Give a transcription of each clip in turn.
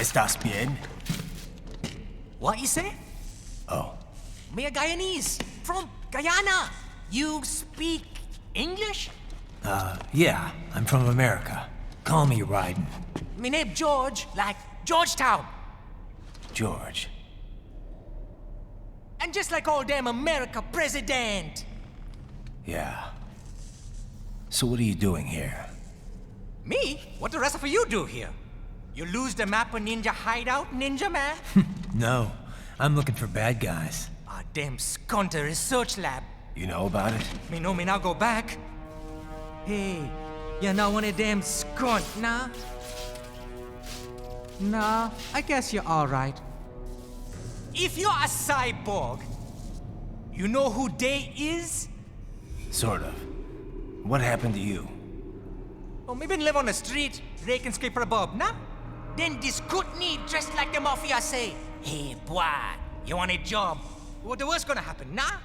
¿Estás bien? What you say? Oh. Me a Guyanese, from Guyana. You speak English? Yeah, I'm from America. Call me Raiden. Me name George, like Georgetown. George. And just like all damn America president. Yeah. So what are you doing here? Me? What the rest of you do here? You lose the map of Ninja Hideout, Ninja Man? No, I'm looking for bad guys. Ah, damn Skunter research lab. You know about it? Me know me now go back. Hey, you're not one of them skunt, nah? Nah, I guess you're alright. If you're a cyborg, you know who they is? Sort of. What happened to you? Oh, me been live on the street, raking scraper above, nah? Then this good need dressed like the mafia say, hey boy, you want a job? What the worst gonna happen, nah?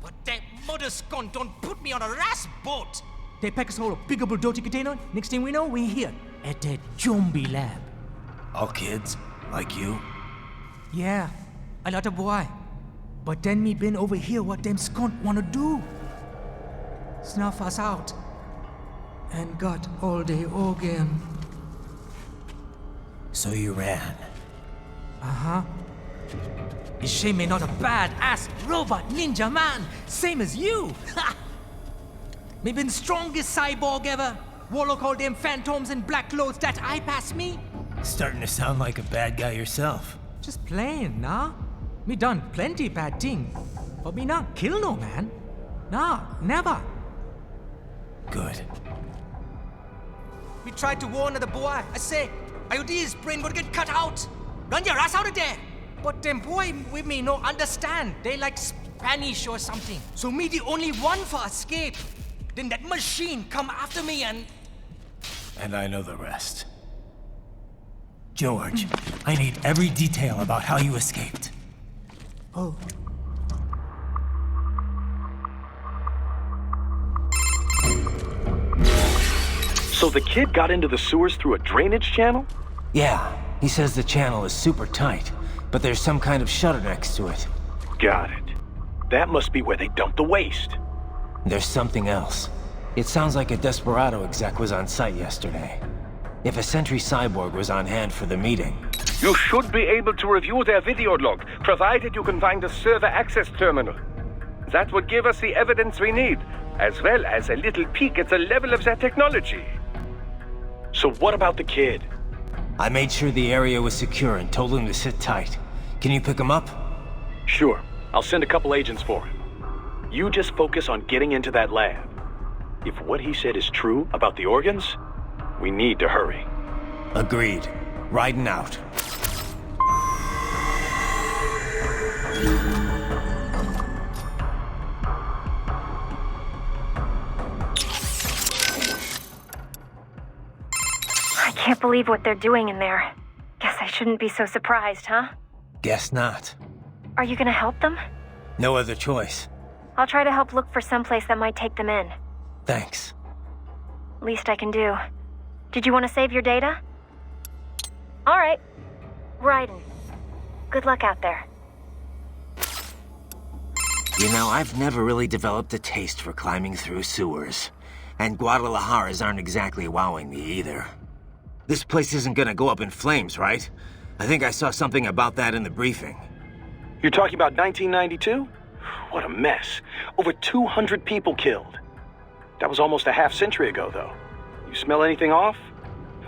But that mother skunt don't put me on a ras boat. They pack us all a big old dirty container. Next thing we know, we're here at that zombie lab. All kids? Like you? Yeah, a lot of boy. But then me been over here what them skunt wanna do. Snuff us out. And got all the organ. So you ran. Uh-huh. Is shame me not a bad-ass robot ninja man, same as you. Ha! Me been strongest cyborg ever. Warlock all them phantoms in black clothes that eye pass me. Starting to sound like a bad guy yourself. Just plain, nah? Me done plenty bad thing. But me not kill no man. Nah, never. Good. We tried to warn the boy. I say, IOD's brain gonna get cut out. Run your ass out of there. But them boy with me no understand. They like Spanish or something. So me the only one for escape. Then that machine come after me and... And I know the rest. George, I need every detail about how you escaped. Oh. So the kid got into the sewers through a drainage channel? Yeah, he says the channel is super tight, but there's some kind of shutter next to it. Got it. That must be where they dumped the waste. There's something else. It sounds like a Desperado exec was on site yesterday. If a Sentry cyborg was on hand for the meeting... You should be able to review their video log, provided you can find a server access terminal. That would give us the evidence we need, as well as a little peek at the level of their technology. So what about the kid? I made sure the area was secure and told him to sit tight. Can you pick him up? Sure. I'll send a couple agents for him. You just focus on getting into that lab. If what he said is true about the organs, we need to hurry. Agreed. Riding out. I can't believe what they're doing in there. Guess I shouldn't be so surprised, huh? Guess not. Are you gonna help them? No other choice. I'll try to help look for someplace that might take them in. Thanks. Least I can do. Did you want to save your data? All right. Raiden. Good luck out there. You know, I've never really developed a taste for climbing through sewers. And Guadalajaras aren't exactly wowing me either. This place isn't gonna go up in flames, right? I think I saw something about that in the briefing. You're talking about 1992? What a mess. Over 200 people killed. That was almost a half-century ago, though. You smell anything off?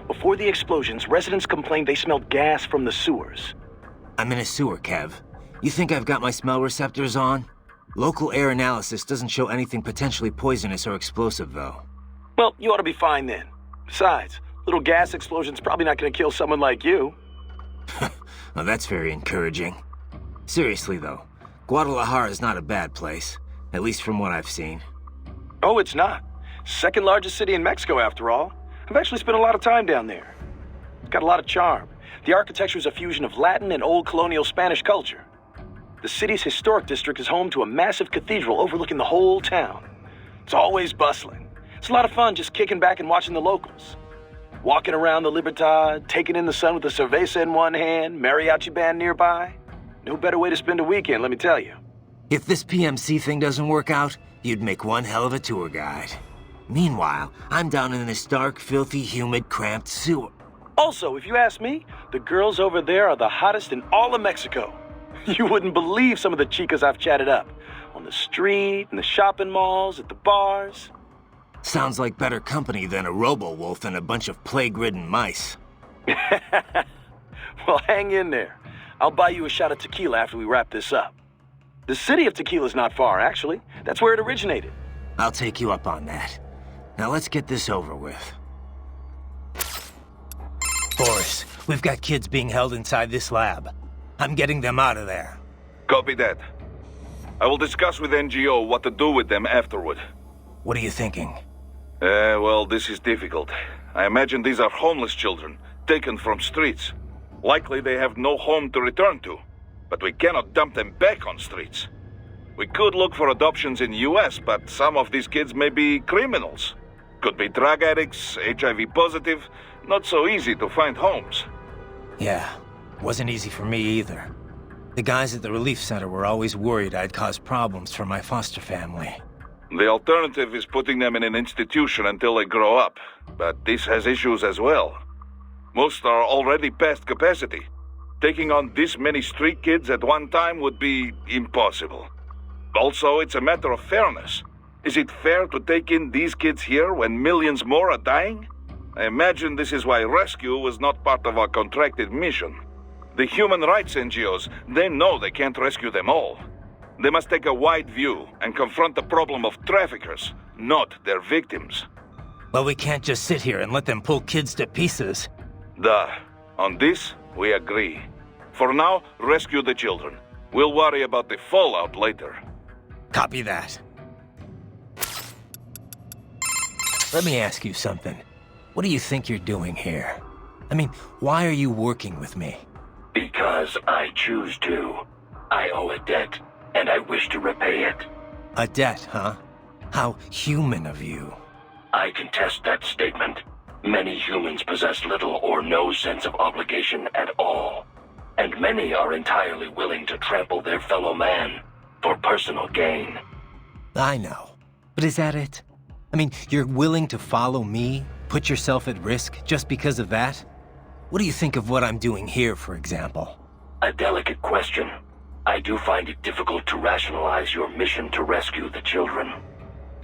Before the explosions, residents complained they smelled gas from the sewers. I'm in a sewer, Kev. You think I've got my smell receptors on? Local air analysis doesn't show anything potentially poisonous or explosive, though. Well, you ought to be fine then. Besides, little gas explosion's probably not going to kill someone like you. Well, that's very encouraging. Seriously, though, Guadalajara is not a bad place, at least from what I've seen. Oh, it's not. Second largest city in Mexico, after all. I've actually spent a lot of time down there. It's got a lot of charm. The architecture is a fusion of Latin and old colonial Spanish culture. The city's historic district is home to a massive cathedral overlooking the whole town. It's always bustling. It's a lot of fun just kicking back and watching the locals. Walking around the Libertad, taking in the sun with a cerveza in one hand, mariachi band nearby. No better way to spend a weekend, let me tell you. If this PMC thing doesn't work out, you'd make one hell of a tour guide. Meanwhile, I'm down in this dark, filthy, humid, cramped sewer. Also, if you ask me, the girls over there are the hottest in all of Mexico. You wouldn't believe some of the chicas I've chatted up. On the street, in the shopping malls, at the bars. Sounds like better company than a robo-wolf and a bunch of plague-ridden mice. Well, hang in there. I'll buy you a shot of tequila after we wrap this up. The city of Tequila's not far, actually. That's where it originated. I'll take you up on that. Now let's get this over with. Boris, we've got kids being held inside this lab. I'm getting them out of there. Copy that. I will discuss with NGO what to do with them afterward. What are you thinking? Well, this is difficult. I imagine these are homeless children, taken from streets. Likely they have no home to return to, but we cannot dump them back on streets. We could look for adoptions in US, but some of these kids may be criminals. Could be drug addicts, HIV positive, not so easy to find homes. Yeah, wasn't easy for me either. The guys at the relief center were always worried I'd cause problems for my foster family. The alternative is putting them in an institution until they grow up, but this has issues as well. Most are already past capacity. Taking on this many street kids at one time would be impossible. Also, it's a matter of fairness. Is it fair to take in these kids here when millions more are dying? I imagine this is why rescue was not part of our contracted mission. The human rights NGOs, they know they can't rescue them all. They must take a wide view and confront the problem of traffickers, not their victims. Well, we can't just sit here and let them pull kids to pieces. Duh. On this, we agree. For now, rescue the children. We'll worry about the fallout later. Copy that. Let me ask you something. What do you think you're doing here? I mean, why are you working with me? Because I choose to. I owe a debt, and I wish to repay it. A debt, huh? How human of you. I contest that statement. Many humans possess little or no sense of obligation at all. And many are entirely willing to trample their fellow man for personal gain. I know. But is that it? I mean, you're willing to follow me, put yourself at risk just because of that? What do you think of what I'm doing here, for example? A delicate question. I do find it difficult to rationalize your mission to rescue the children.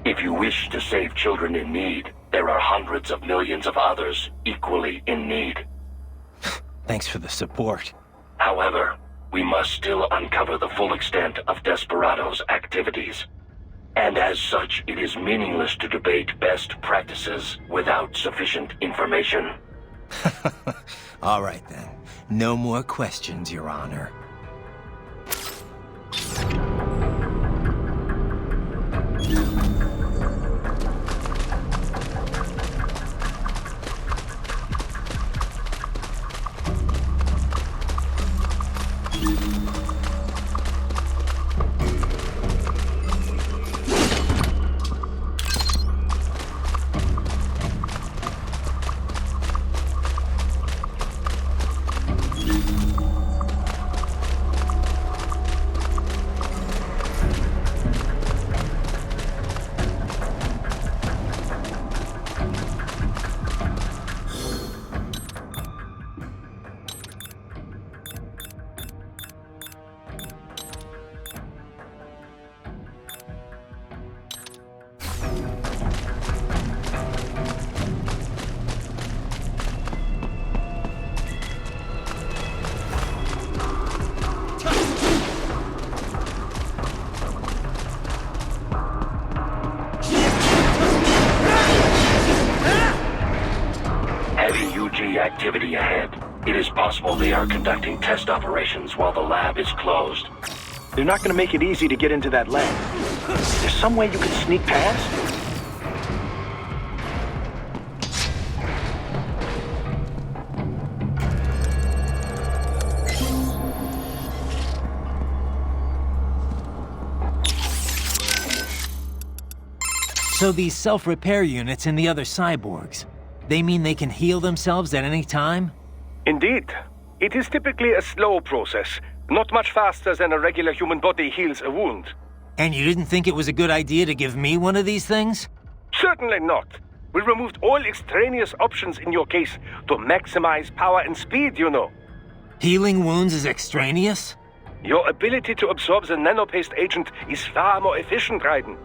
If you wish to save children in need, there are hundreds of millions of others equally in need. Thanks for the support. However, we must still uncover the full extent of Desperado's activities. And as such, it is meaningless to debate best practices without sufficient information. All right, then. No more questions, Your Honor. Activity ahead. It is possible they are conducting test operations while the lab is closed. They're not gonna make it easy to get into that lab. There's some way you could sneak past? So these self-repair units in the other cyborgs, They mean they can heal themselves at any time? Indeed. It is typically a slow process, not much faster than a regular human body heals a wound. And you didn't think it was a good idea to give me one of these things? Certainly not. We removed all extraneous options in your case to maximize power and speed, you know. Healing wounds is extraneous? Your ability to absorb the nanopaste agent is far more efficient, Raiden.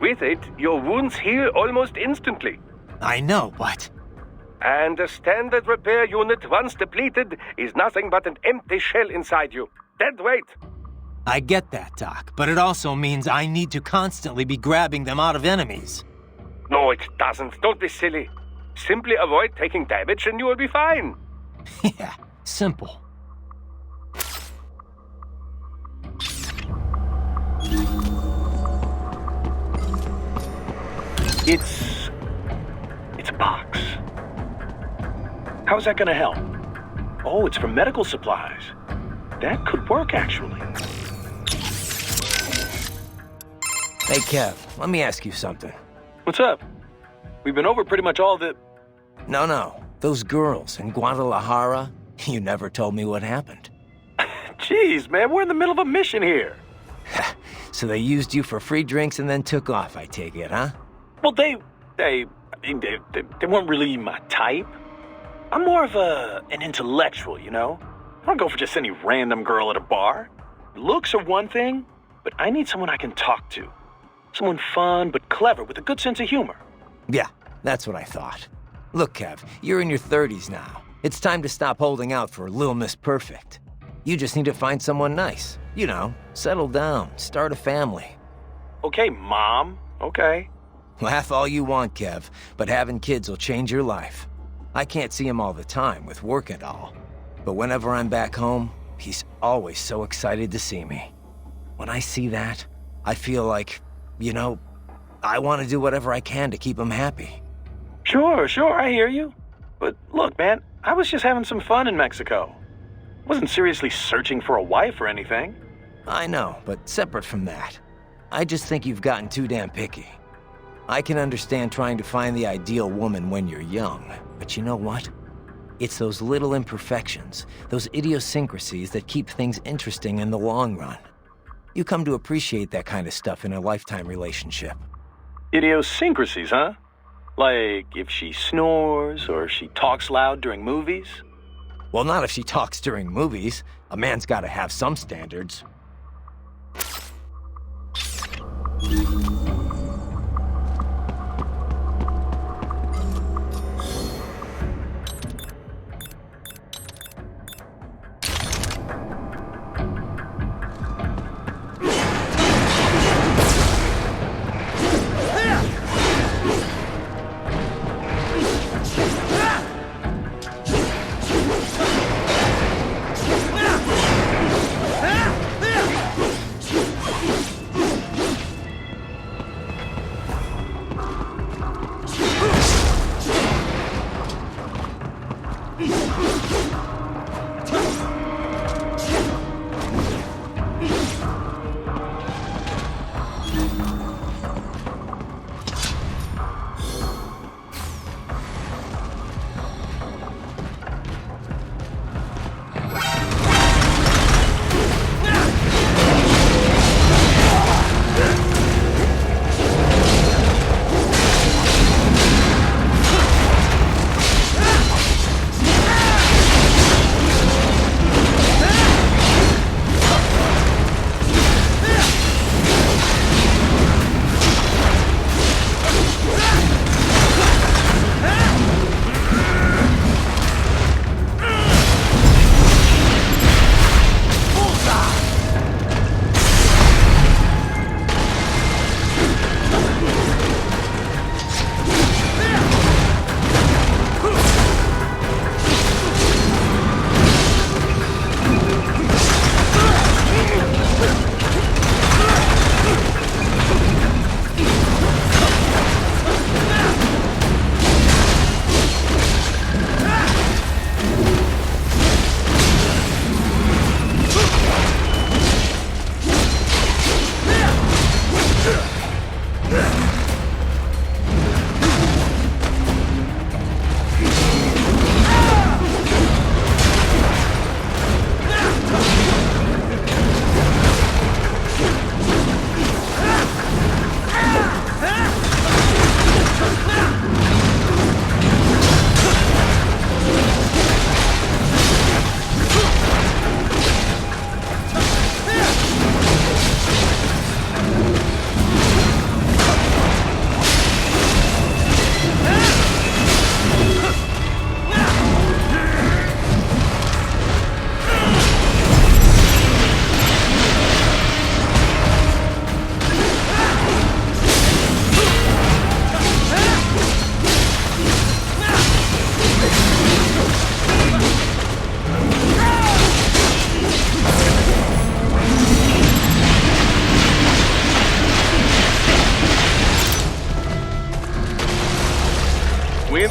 With it, your wounds heal almost instantly. I know, but... And a standard repair unit, once depleted, is nothing but an empty shell inside you. Dead weight. I get that, Doc, but it also means I need to constantly be grabbing them out of enemies. No, it doesn't. Don't be silly. Simply avoid taking damage and you will be fine. Yeah, simple. It's a box. How's that gonna help? Oh, it's for medical supplies. That could work, actually. Hey, Kev, let me ask you something. What's up? We've been over pretty much all the... No. Those girls in Guadalajara, you never told me what happened. Jeez, man, we're in the middle of a mission here. So they used you for free drinks and then took off, I take it, huh? Well, they weren't really my type. I'm more of an intellectual, you know? I don't go for just any random girl at a bar. Looks are one thing, but I need someone I can talk to. Someone fun but clever with a good sense of humor. Yeah, that's what I thought. Look, Kev, you're in your 30s now. It's time to stop holding out for Lil Miss Perfect. You just need to find someone nice. You know, settle down, start a family. Okay, Mom. Okay. Laugh all you want, Kev, but having kids will change your life. I can't see him all the time with work and all. But whenever I'm back home, he's always so excited to see me. When I see that, I feel like, you know, I want to do whatever I can to keep him happy. Sure, I hear you. But look, man, I was just having some fun in Mexico. Wasn't seriously searching for a wife or anything. I know, but separate from that, I just think you've gotten too damn picky. I can understand trying to find the ideal woman when you're young, but you know what? It's those little imperfections, those idiosyncrasies that keep things interesting in the long run. You come to appreciate that kind of stuff in a lifetime relationship. Idiosyncrasies, huh? Like if she snores or she talks loud during movies? Well, not if she talks during movies. A man's gotta have some standards.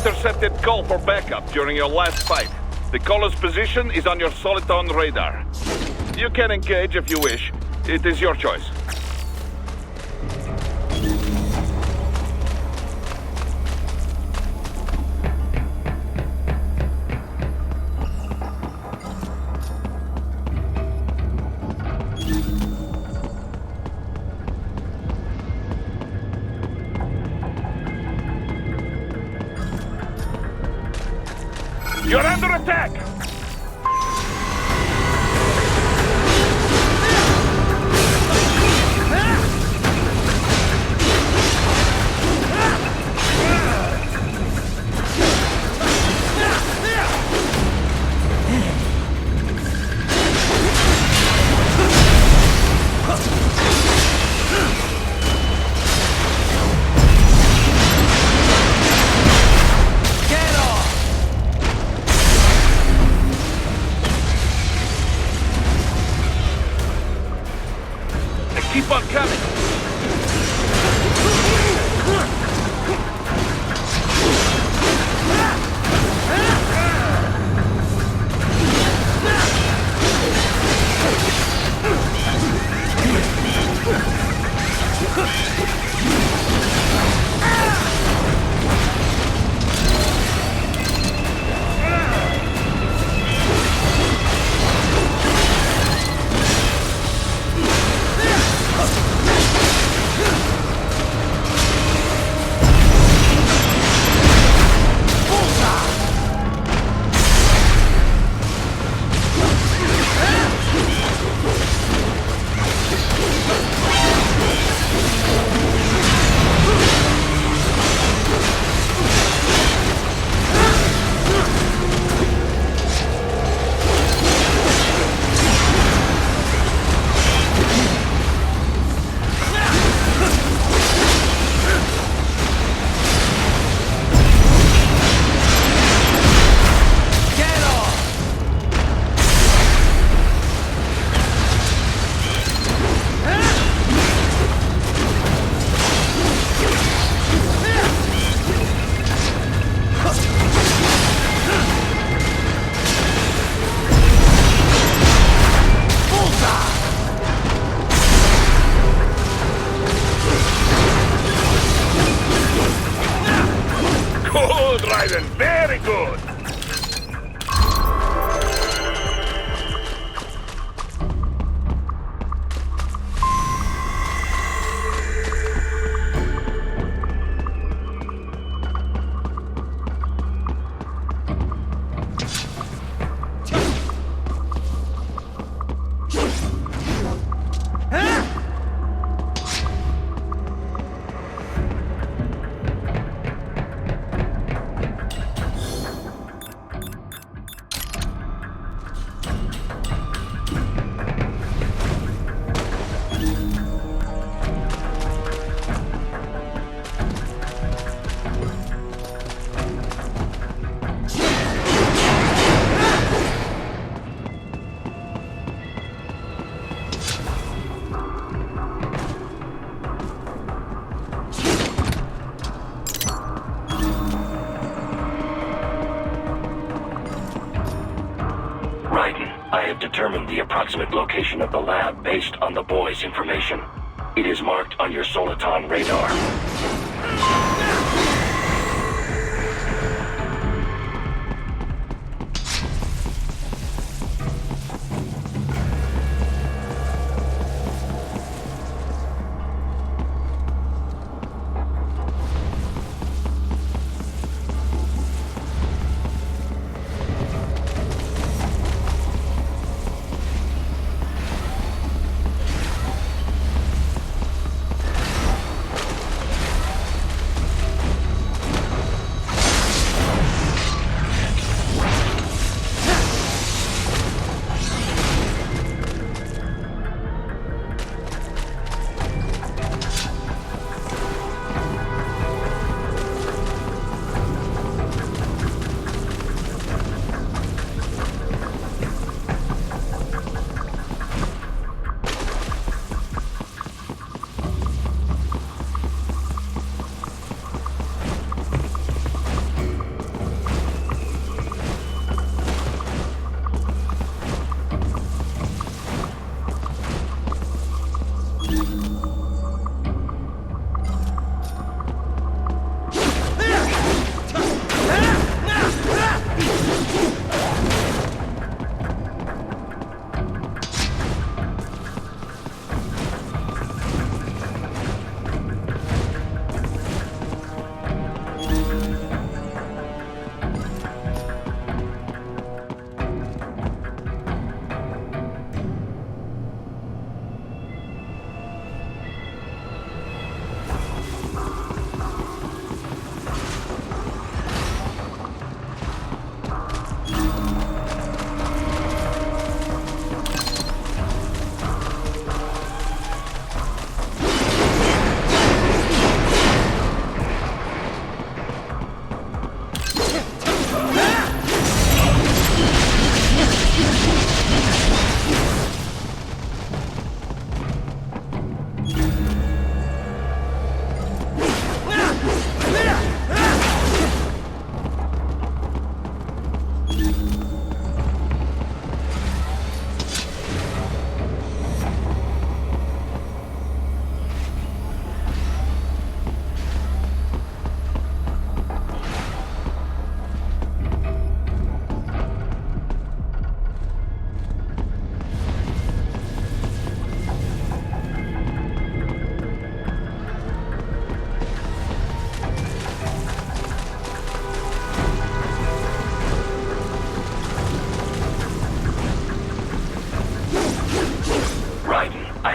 intercepted call for backup during your last fight. The caller's position is on your Soliton radar. You can engage if you wish. It is your choice. You're under attack! Keep on coming! Good, Raiden, very good! I have determined the approximate location of the lab based on the boy's information. It is marked on your Soliton radar.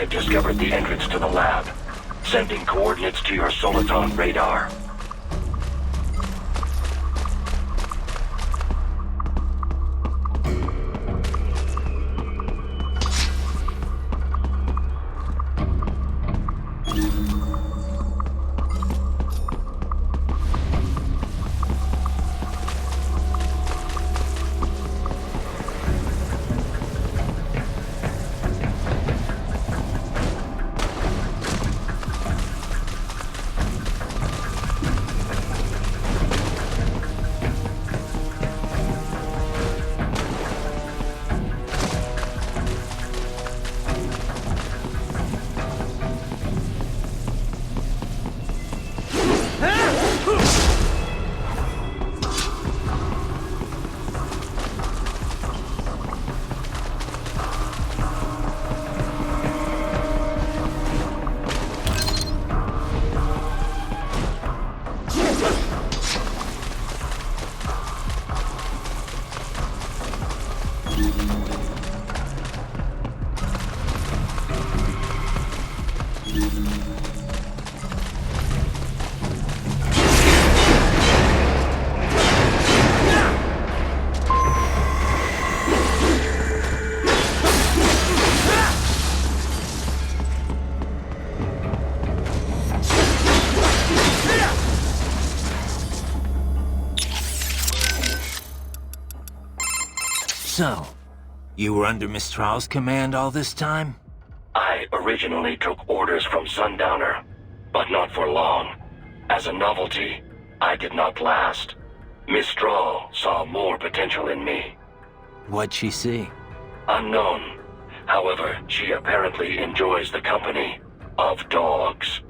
discovered the entrance to the lab. Sending coordinates to your Soliton radar. So, you were under Mistral's command all this time? I originally took orders from Sundowner, but not for long. As a novelty, I did not last. Mistral saw more potential in me. What'd she see? Unknown. However, she apparently enjoys the company of dogs.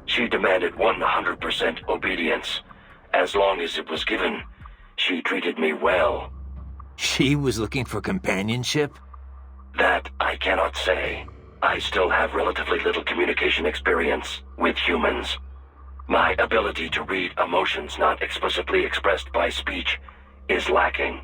She demanded 100% obedience. As long as it was given, she treated me well. She was looking for companionship? That I cannot say. I still have relatively little communication experience with humans. My ability to read emotions not explicitly expressed by speech is lacking.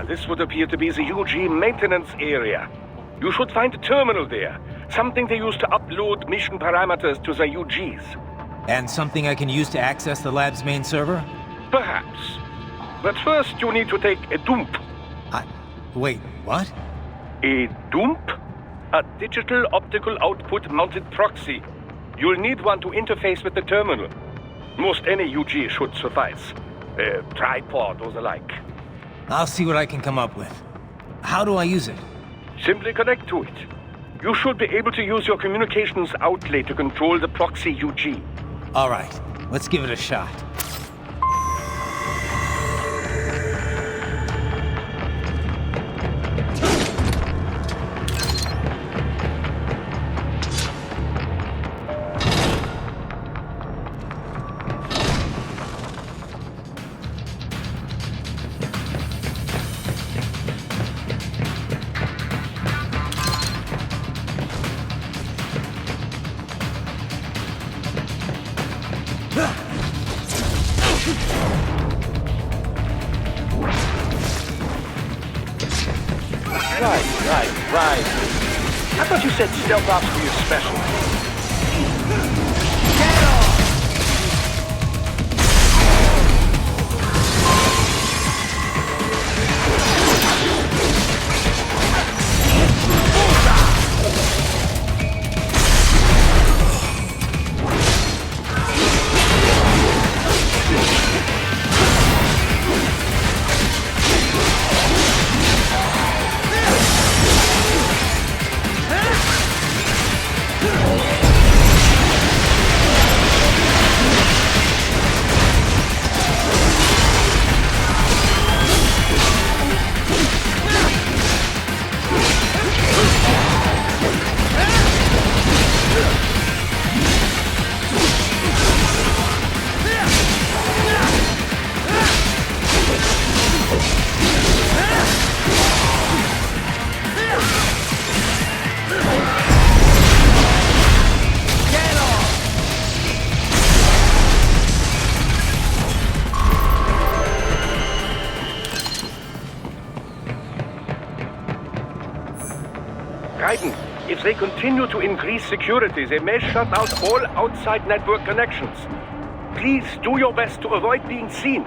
This would appear to be the UG maintenance area. You should find a terminal there. Something they use to upload mission parameters to the UGs. And something I can use to access the lab's main server? Perhaps. But first you need to take a dump. Wait, what? A dump? A digital optical output mounted proxy. You'll need one to interface with the terminal. Most any UG should suffice. A tripod or the like. I'll see what I can come up with. How do I use it? Simply connect to it. You should be able to use your communications outlay to control the proxy UG. All right, let's give it a shot. Right. I thought you said stealth ops were your specialty. they continue to increase security, they may shut out all outside network connections. Please do your best to avoid being seen.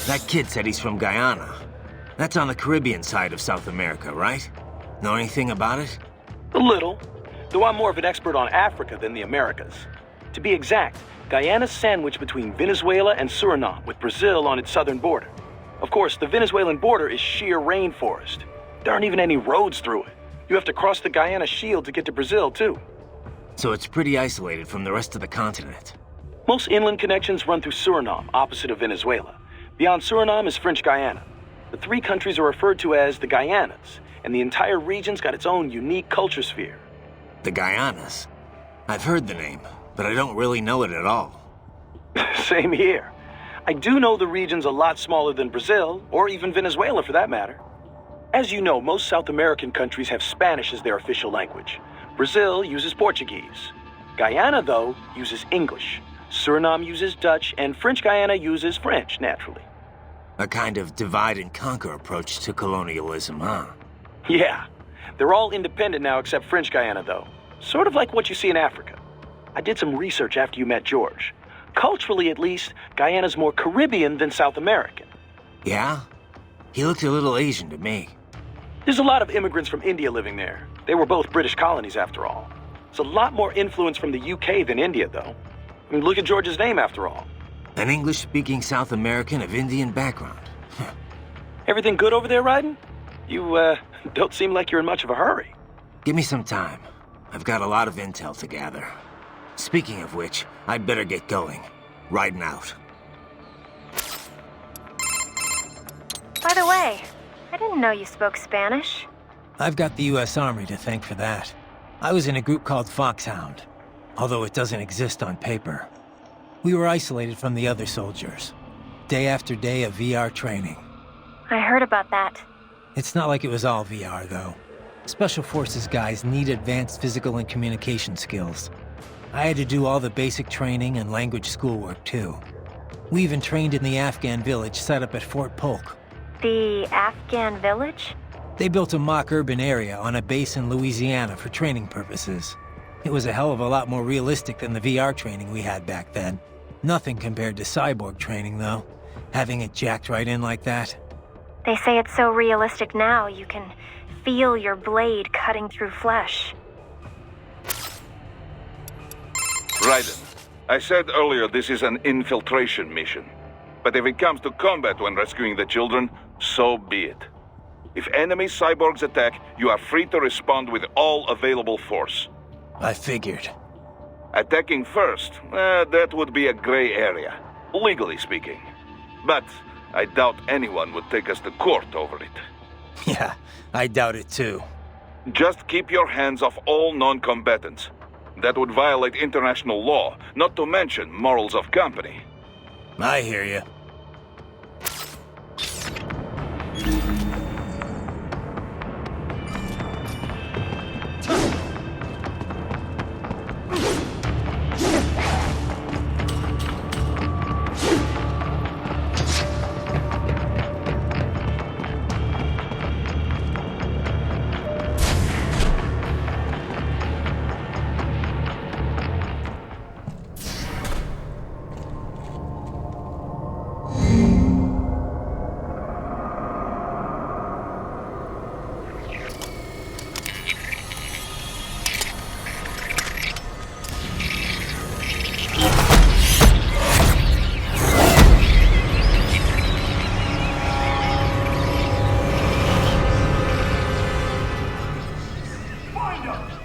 That kid said he's from Guyana. That's on the Caribbean side of South America, right? Know anything about it? A little, though I'm more of an expert on Africa than the Americas. To be exact, Guyana's sandwiched between Venezuela and Suriname, with Brazil on its southern border. Of course, the Venezuelan border is sheer rainforest. There aren't even any roads through it. You have to cross the Guyana Shield to get to Brazil, too. So it's pretty isolated from the rest of the continent. Most inland connections run through Suriname, opposite of Venezuela. Beyond Suriname is French Guyana. The three countries are referred to as the Guyanas, and the entire region's got its own unique culture sphere. The Guyanas? I've heard the name, but I don't really know it at all. Same here. I do know the region's a lot smaller than Brazil, or even Venezuela for that matter. As you know, most South American countries have Spanish as their official language. Brazil uses Portuguese. Guyana, though, uses English. Suriname uses Dutch, and French Guyana uses French, naturally. A kind of divide-and-conquer approach to colonialism, huh? Yeah. They're all independent now except French Guyana, though. Sort of like what you see in Africa. I did some research after you met George. Culturally, at least, Guyana's more Caribbean than South American. Yeah? He looked a little Asian to me. There's a lot of immigrants from India living there. They were both British colonies, after all. There's a lot more influence from the UK than India, though. I mean, look at George's name, after all. An English-speaking South American of Indian background. Everything good over there, Raiden? You, don't seem like you're in much of a hurry. Give me some time. I've got a lot of intel to gather. Speaking of which, I'd better get going. Riding out. By the way, I didn't know you spoke Spanish. I've got the U.S. Army to thank for that. I was in a group called Foxhound, although it doesn't exist on paper. We were isolated from the other soldiers. Day after day of VR training. I heard about that. It's not like it was all VR, though. Special Forces guys need advanced physical and communication skills. I had to do all the basic training and language schoolwork, too. We even trained in the Afghan village set up at Fort Polk. The Afghan village? They built a mock urban area on a base in Louisiana for training purposes. It was a hell of a lot more realistic than the VR training we had back then. Nothing compared to cyborg training, though. Having it jacked right in like that. They say it's so realistic now you can feel your blade cutting through flesh. Raiden, I said earlier this is an infiltration mission. But if it comes to combat when rescuing the children, so be it. If enemy cyborgs attack, you are free to respond with all available force. I figured. Attacking first, that would be a gray area, legally speaking. But I doubt anyone would take us to court over it. Yeah, I doubt it too. Just keep your hands off all non-combatants. That would violate international law, not to mention morals of company. I hear you. Find him!